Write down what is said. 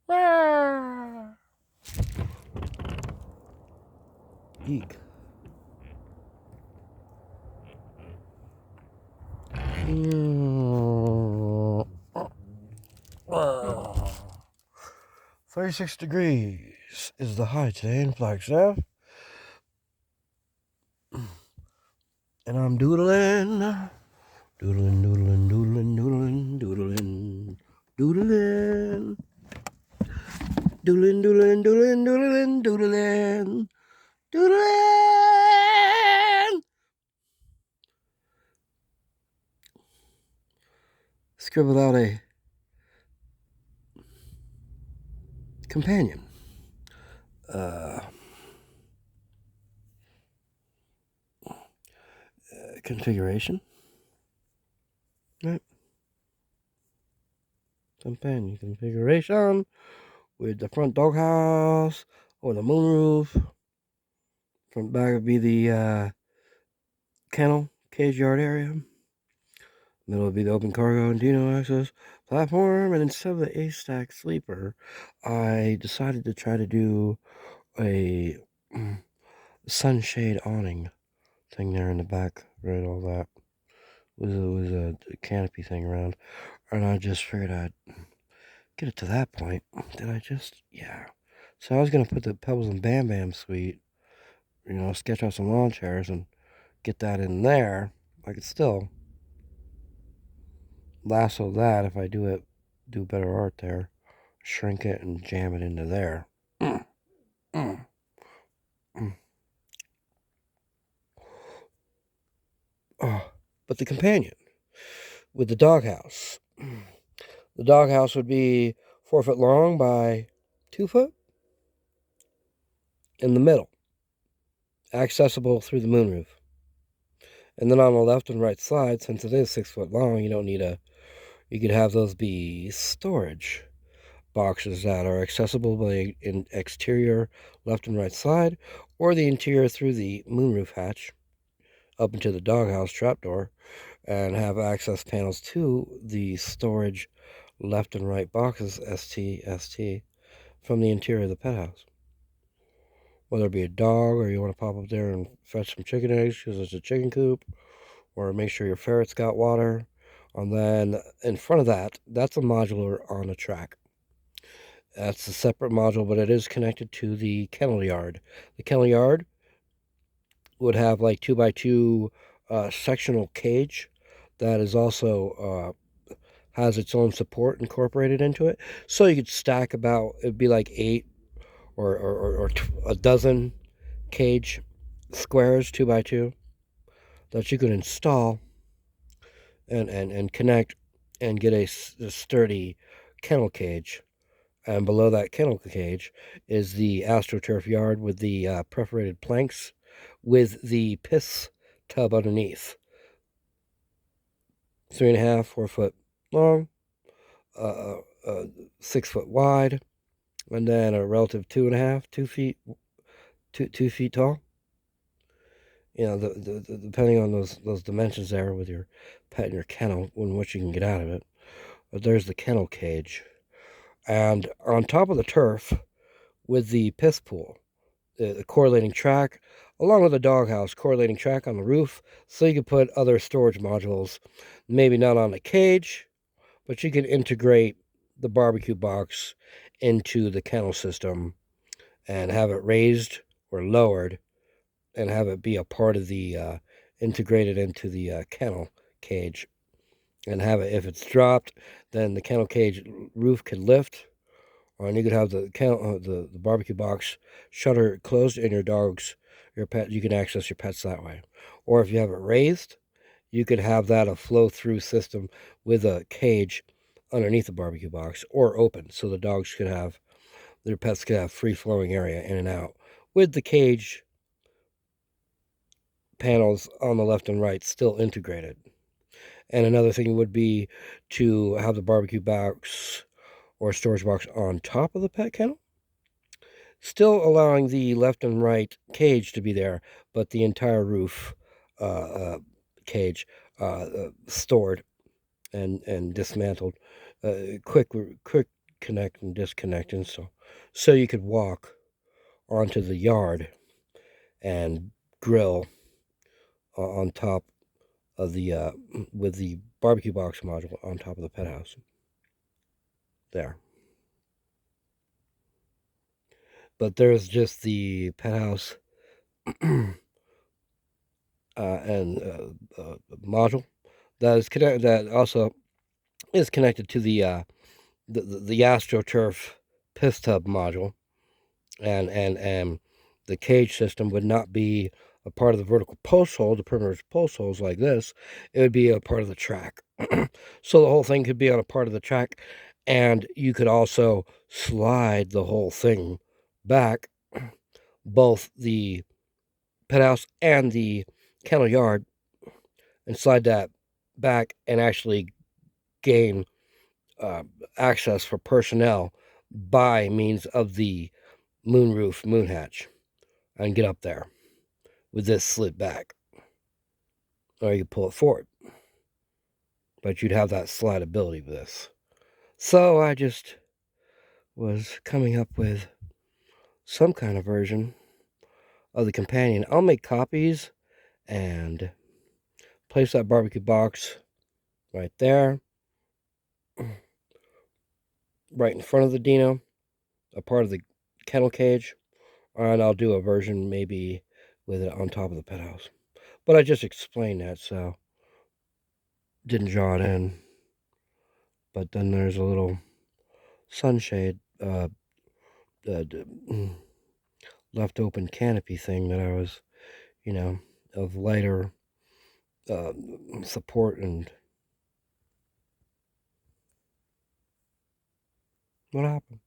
Ah. Eek. 36 degrees is the high today in Flagstaff. And I'm doodling. Doodling, doodling, doodling, doodling, doodling, doodling. Doodling, doodling, doodling, doodling, doodling, doodling. Scribbled out a companion. Configuration. Right. Companion configuration with the front doghouse or the moonroof. Front back would be the kennel, cage yard area. Middle would be the open cargo and Dino access platform. And instead of the A-stack sleeper, I decided to try to do a sunshade awning thing there in the back, right? All that was a canopy thing around, and I just figured I'd get it to that point. Did I just? Yeah. So I was gonna put the Pebbles and Bam Bam suite, sketch out some lawn chairs and get that in there. I could still lasso that if I do better art there, shrink it and jam it into there. Mm, mm, mm. Oh, but the companion with the doghouse. The doghouse would be 4 foot long by 2 foot in the middle, accessible through the moonroof. And then on the left and right side, since it is 6 foot long, you could have those be storage boxes that are accessible by an exterior left and right side, or the interior through the moonroof hatch up into the doghouse trapdoor, and have access panels to the storage left and right boxes, ST, from the interior of the pet house. Whether it be a dog, or you want to pop up there and fetch some chicken eggs because it's a chicken coop, or make sure your ferret's got water. And then in front of that, that's a modular on a track. That's a separate module, but it is connected to the kennel yard. The kennel yard would have like 2x2 sectional cage that is also has its own support incorporated into it. So you could stack it'd be like 8 or a dozen cage squares 2x2 that you could install and connect and get a sturdy kennel cage. And below that kennel cage is the AstroTurf yard with the perforated planks with the piss tub underneath. 3.5, 4 foot long, uh, 6 foot wide, and then a relative 2.5, 2 feet, 2 feet tall. Depending on those dimensions there with your pet and your kennel, and what you can get out of it. But there's the kennel cage. And on top of the turf with the piss pool, the correlating track, along with the doghouse, correlating track on the roof, so you can put other storage modules, maybe not on the cage, but you can integrate the barbecue box into the kennel system and have it raised or lowered and have it be a part of the integrated into the kennel cage, and have it, if it's dropped, then the kennel cage roof can lift, and you could have the barbecue box shutter closed, and your pet, you can access your pets that way. Or if you have it raised, you could have that a flow through system with a cage underneath the barbecue box, or open, so their pets could have free flowing area in and out with the cage panels on the left and right still integrated. And another thing would be to have the barbecue box or storage box on top of the pet kennel, still allowing the left and right cage to be there, but the entire roof cage stored and dismantled. Quick connect and disconnect, and so you could walk onto the yard and grill on top of the with the barbecue box module on top of the pet house. There. But there's just the pet house and module that is connected. That also is connected to the AstroTurf piss tub module, and the cage system would not be a part of the vertical post hole, the perimeter post holes like this. It would be a part of the track. So the whole thing could be on a part of the track, and you could also slide the whole thing back, both the pet house and the kennel yard, and slide that back and actually gain uh, access for personnel by means of the moonroof moon hatch and get up there with this slid back. Or you could pull it forward. But you'd have that slidability with this. So I just was coming up with some kind of version of the companion. I'll make copies and place that barbecue box right there, right in front of the Dino, a part of the kennel cage, and I'll do a version maybe with it on top of the pet house. But I just explained that, so didn't draw it in. But then there's a little sunshade left open canopy thing that I was, of lighter support. And what happened?